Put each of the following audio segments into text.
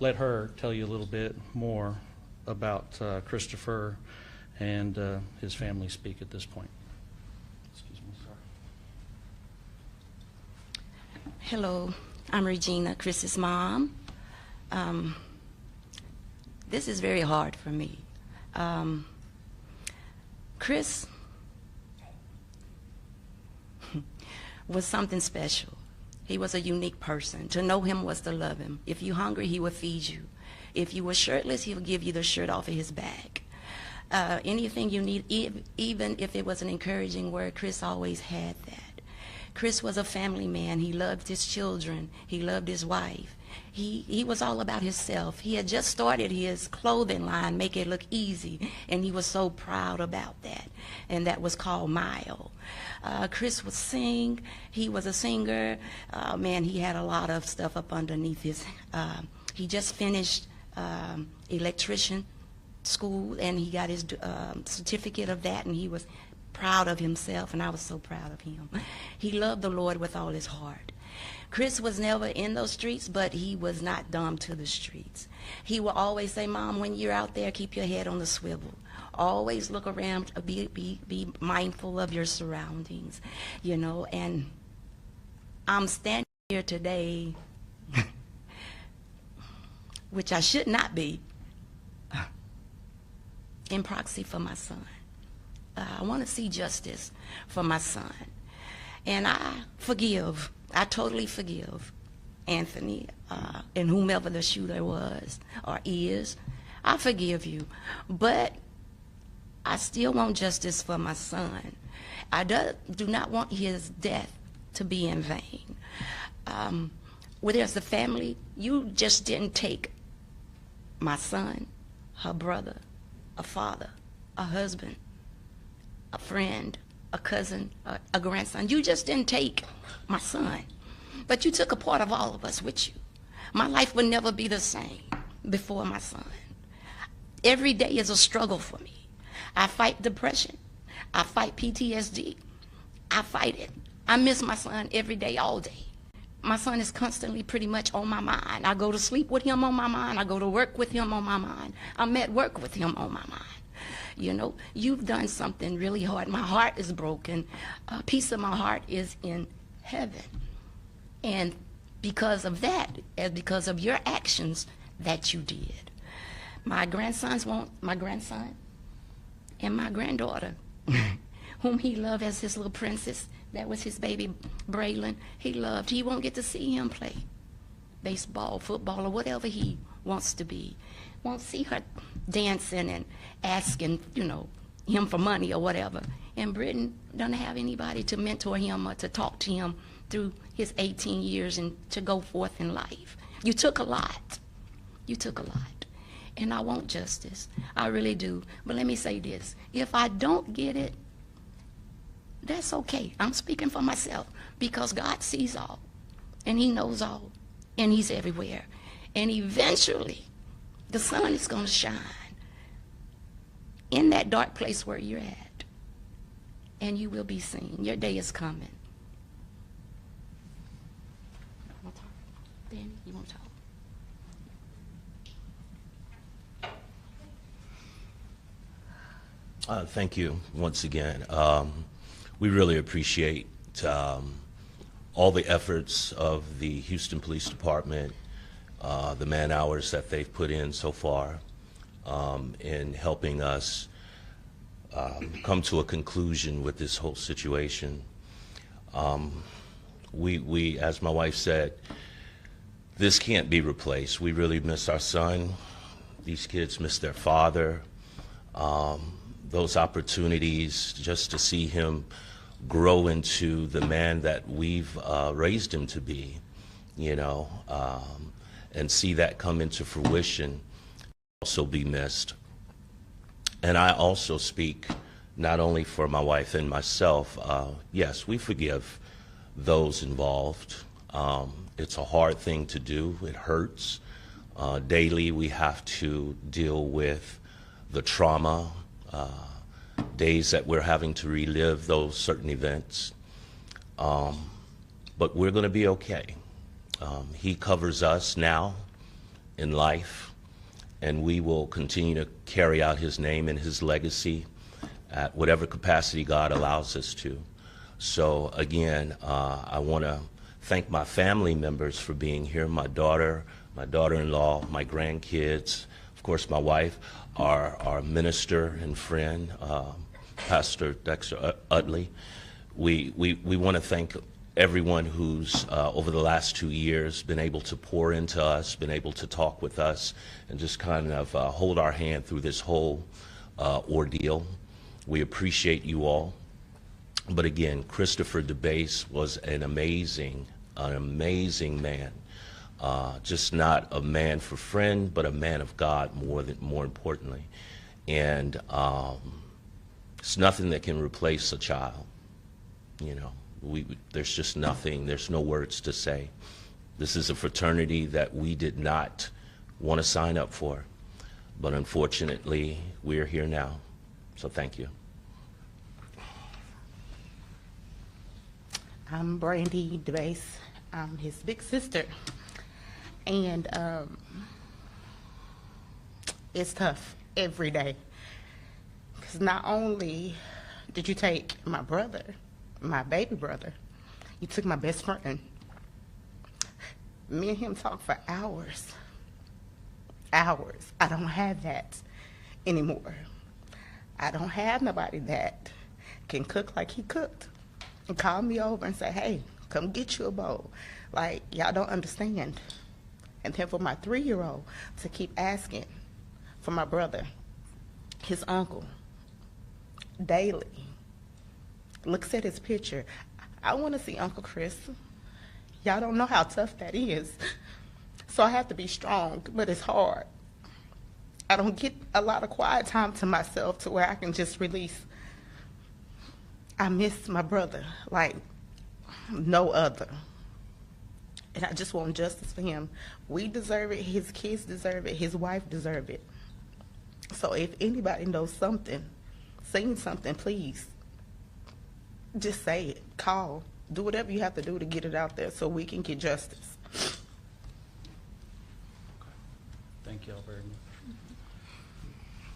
Let her tell you a little bit more about Christopher and his family speak at this point. Excuse me, sorry. Hello, I'm Regina, Chris's mom. This is very hard for me. Chris was something special. He was a unique person. To know him was to love him. If you're hungry, he would feed you. If you were shirtless, he'll give you the shirt off of his back. Anything you need, even if it was an encouraging word, Chris always had that. Chris was a family man. He loved his children. He loved his wife. He was all about himself. He had just started his clothing line, Make It Look Easy, and he was so proud about that. And that was called Mile. Chris would sing. He was a singer. Man, he had a lot of stuff up underneath his. He just finished electrician school, and he got his certificate of that, and he was proud of himself, and I was so proud of him. He loved the Lord with all his heart. Chris was never in those streets, but he was not dumb to the streets. He would always say, Mom, when you're out there, keep your head on the swivel. Always look around, be mindful of your surroundings, you know. And I'm standing here today, which I should not be, in proxy for my son. I want to see justice for my son. And I forgive. I totally forgive Anthony and whomever the shooter was or is. I forgive you. But I still want justice for my son. I do not want his death to be in vain. Where there's a family, you just didn't take my son, her brother, a father, a husband, a friend, a cousin, a grandson. You just didn't take my son, but you took a part of all of us with you. My life would never be the same before my son. Every day is a struggle for me. I fight depression. I fight PTSD. I fight it. I miss my son every day, all day. My son is constantly pretty much on my mind. I go to sleep with him on my mind. I go to work with him on my mind. I'm at work with him on my mind. You know, you've done something really hard. My heart is broken. A piece of my heart is in heaven. And because of that, and because of your actions that you did, my grandsons want my grandson and my granddaughter, whom he loved as his little princess. That was his baby, Braylon. He loved. He won't get to see him play baseball, football, or whatever he wants to be. Won't see her dancing and asking, you know, him for money or whatever. And Britton doesn't have anybody to mentor him or to talk to him through his 18 years and to go forth in life. You took a lot. You took a lot. And I want justice. I really do. But let me say this. If I don't get it, that's okay. I'm speaking for myself because God sees all and he knows all and he's everywhere. And eventually, the sun is going to shine in that dark place where you're at, and you will be seen. Your day is coming. You want to talk? Danny, you want to talk? Thank you once again. We really appreciate all the efforts of the Houston Police Department, the man hours that they've put in so far in helping us come to a conclusion with this whole situation. We, as my wife said, this can't be replaced. We really miss our son. These kids miss their father. Those opportunities just to see him grow into the man that we've raised him to be, you know, and see that come into fruition also be missed. And I also speak not only for my wife and myself. Yes, we forgive those involved. It's a hard thing to do. It hurts. Daily we have to deal with the trauma, days that we're having to relive those certain events. But we're going to be okay. He covers us now in life, and we will continue to carry out his name and his legacy at whatever capacity God allows us to. So again, I want to thank my family members for being here, my daughter-in-law, my grandkids, of course my wife, our minister and friend, Pastor Dexter Utley. We want to thank everyone who's over the last 2 years been able to pour into us, been able to talk with us, and just kind of hold our hand through this whole ordeal. We appreciate you all. But again, Christopher Debase was an amazing man. Just not a man for friend, but a man of God more importantly. And it's nothing that can replace a child. You know, there's just nothing, there's no words to say. This is a fraternity that we did not want to sign up for, but unfortunately, we're here now. So thank you. I'm Brandy Debase. I'm his big sister. And it's tough every day. Because not only did you take my brother, my baby brother, you took my best friend. Me and him talked for hours. Hours. I don't have that anymore. I don't have nobody that can cook like he cooked and call me over and say, hey, come get you a bowl. Like, y'all don't understand. And then for my 3-year-old to keep asking for my brother, his uncle, daily, looks at his picture. I want to see Uncle Chris. Y'all don't know how tough that is. So I have to be strong, but it's hard. I don't get a lot of quiet time to myself to where I can just release. I miss my brother like no other. And I just want justice for him. We deserve it. His kids deserve it. His wife deserves it. So if anybody knows something, seen something, please, just say it. Call. Do whatever you have to do to get it out there so we can get justice. Thank you all very much.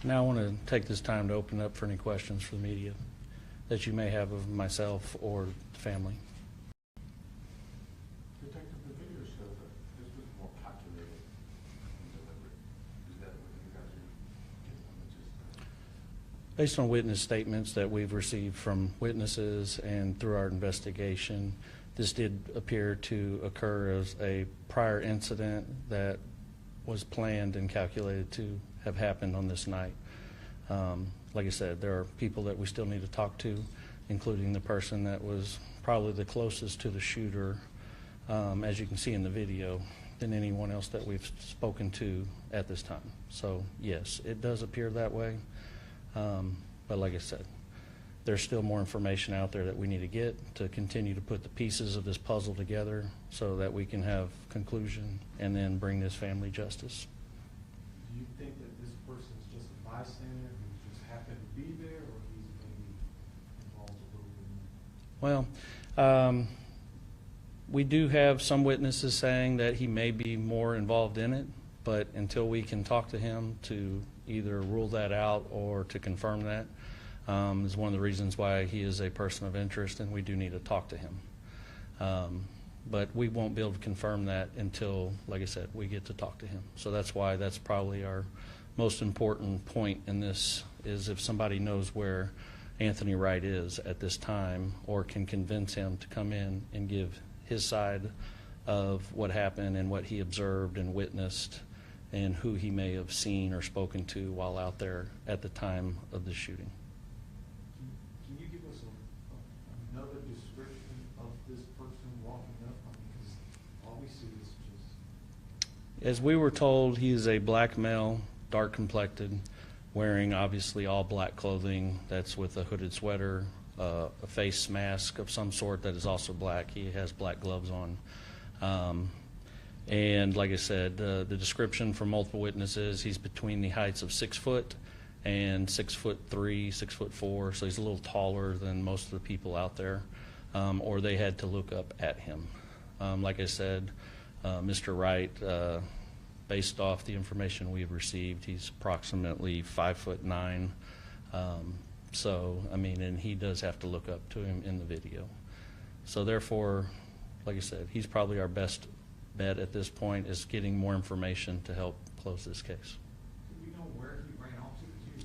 Now I want to take this time to open up for any questions for the media that you may have of myself or the family. Detective, the video shows that this was more calculated and deliberate. Is that what you guys are getting on the gist? Based on witness statements that we've received from witnesses and through our investigation, this did appear to occur as a prior incident that was planned and calculated to have happened on this night. Like I said, there are people that we still need to talk to, including the person that was probably the closest to the shooter, as you can see in the video, than anyone else that we've spoken to at this time. So yes, it does appear that way. But like I said, there's still more information out there that we need to get to continue to put the pieces of this puzzle together so that we can have conclusion and then bring this family justice. Do you think that this person's just a bystander who just happened to be there, or he's maybe involved a little bit more? Well, we do have some witnesses saying that he may be more involved in it, but until we can talk to him to either rule that out or to confirm that, is one of the reasons why he is a person of interest, and we do need to talk to him. But we won't be able to confirm that until, like I said, we get to talk to him. So that's why that's probably our most important point in this, is if somebody knows where Anthony Wright is at this time or can convince him to come in and give his side of what happened and what he observed and witnessed and who he may have seen or spoken to while out there at the time of the shooting. Can you give us another description of this person walking up? I mean, because all we see is just... As we were told, he is a black male, dark complected, wearing obviously all black clothing that's with a hooded sweater, a face mask of some sort that is also black. He has black gloves on. And like I said, the description from multiple witnesses, he's between the heights of 6 foot and 6'3", 6'4", so he's a little taller than most of the people out there, or they had to look up at him. Like I said, Mr. Wright based off the information we've received, he's approximately 5'9". So, I mean, and he does have to look up to him in the video. So therefore, like I said, he's probably our best bet at this point, is getting more information to help close this case. Do we know where he ran off to? He was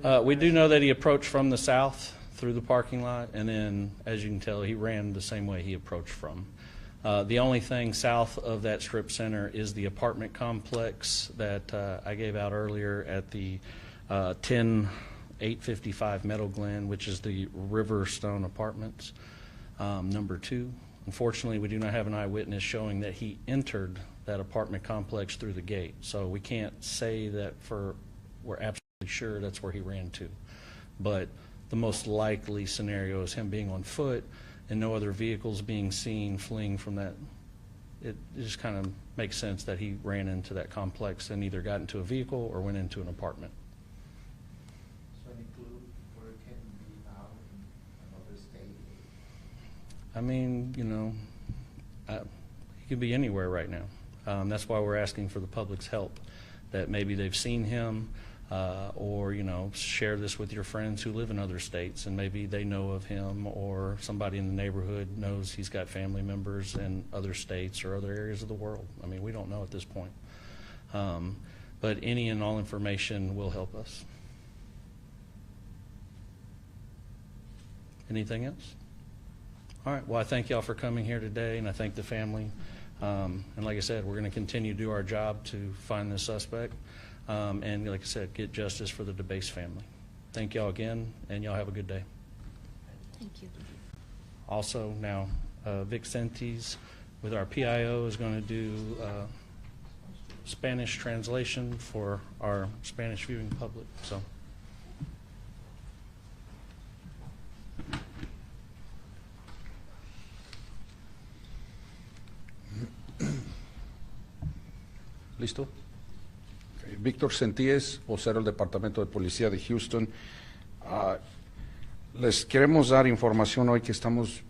running? We do know that he approached from the south through the parking lot, and then, as you can tell, he ran the same way he approached from. The only thing south of that strip center is the apartment complex that I gave out earlier at the 10855 Meadow Glen, which is the Riverstone Apartments, number 2. Unfortunately, we do not have an eyewitness showing that he entered that apartment complex through the gate, so we can't say that we're absolutely sure that's where he ran to. But the most likely scenario is him being on foot and no other vehicles being seen fleeing from that. It just kind of makes sense that he ran into that complex and either got into a vehicle or went into an apartment. So any clue where it can be now in another state? I mean, you know, he could be anywhere right now. That's why we're asking for the public's help, that maybe they've seen him, or, you know, share this with your friends who live in other states, and maybe they know of him, or somebody in the neighborhood knows he's got family members in other states or other areas of the world. I mean, we don't know at this point. But any and all information will help us. Anything else? All right, well, I thank y'all for coming here today, and I thank the family. And like I said, we're going to continue to do our job to find this suspect, and like I said, get justice for the Debase family. Thank y'all again, and y'all have a good day. Thank you. Also, now, Vic Sentes with our PIO is going to do Spanish translation for our Spanish viewing public. So. ¿Listo? Okay. Víctor Sentíes, vocero del Departamento de Policía de Houston. Les queremos dar información hoy que estamos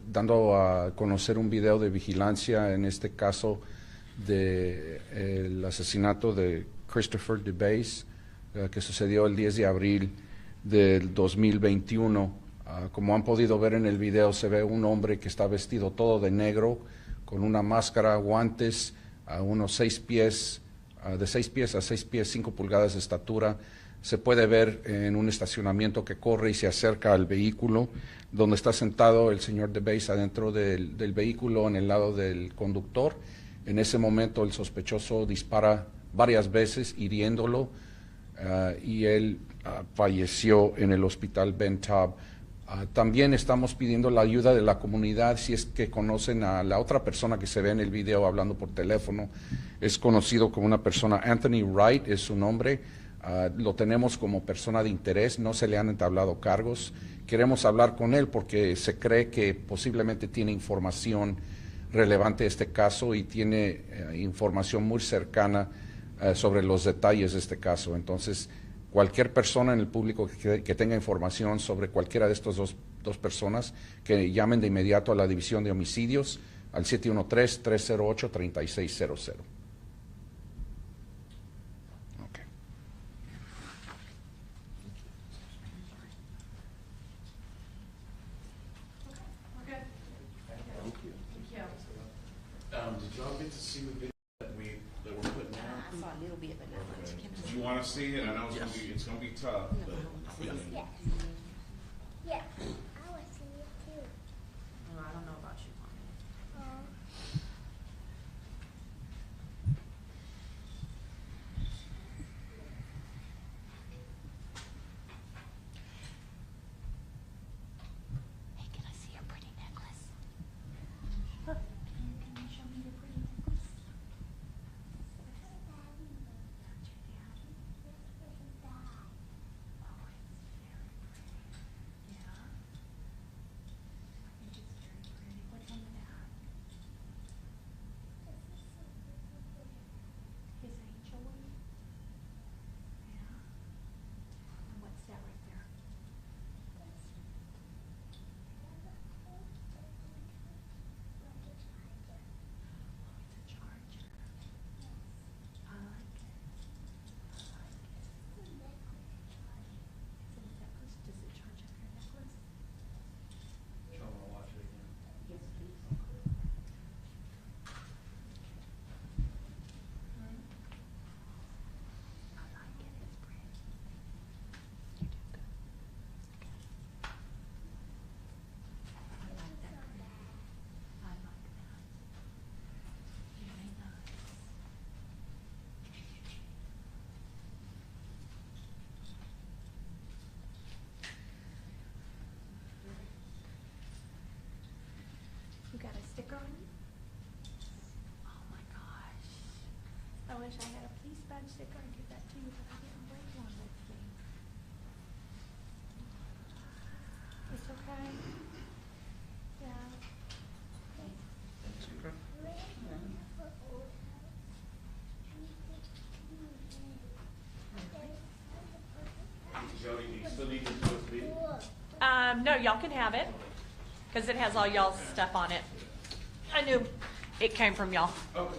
dando a conocer un video de vigilancia en este caso del asesinato de Christopher Debase, que sucedió el 10 de abril del 2021. Como han podido ver en el video, se ve un hombre que está vestido todo de negro, con una máscara, guantes, a unos 6 pies, de 6 pies a 6 pies, 5 pulgadas de estatura. Se puede ver en un estacionamiento que corre y se acerca al vehículo, donde está sentado el señor Debase adentro del vehículo en el lado del conductor. En ese momento el sospechoso dispara varias veces hiriéndolo y él falleció en el hospital Ben Taub. También estamos pidiendo la ayuda de la comunidad si es que conocen a la otra persona que se ve en el video hablando por teléfono. Es conocido como una persona, Anthony Wright es su nombre. Lo tenemos como persona de interés, no se le han entablado cargos. Queremos hablar con él porque se cree que posiblemente tiene información relevante a este caso y tiene información muy cercana sobre los detalles de este caso. Entonces, cualquier persona en el público que tenga información sobre cualquiera de estas dos personas, que llamen de inmediato a la División de Homicidios al 713-308-3600. Okay. Did y'all get to see the video that we're putting out? I saw a little bit, but not much. Okay. Do you want to see it? I know it's gonna be tough. But, Yes. Yeah, I want to see it too. I don't know about you, Mommy. Hey, can I see your pretty necklace? Can you show me your pretty necklace? Oh, it's very pretty. Yeah. wish I had a police badge sticker and give that to you, but I didn't bring one with me. It's okay? Yeah. Jody, do you still need this USB? No, y'all can have it, because it has all y'all's stuff on it. I knew it came from y'all. Okay.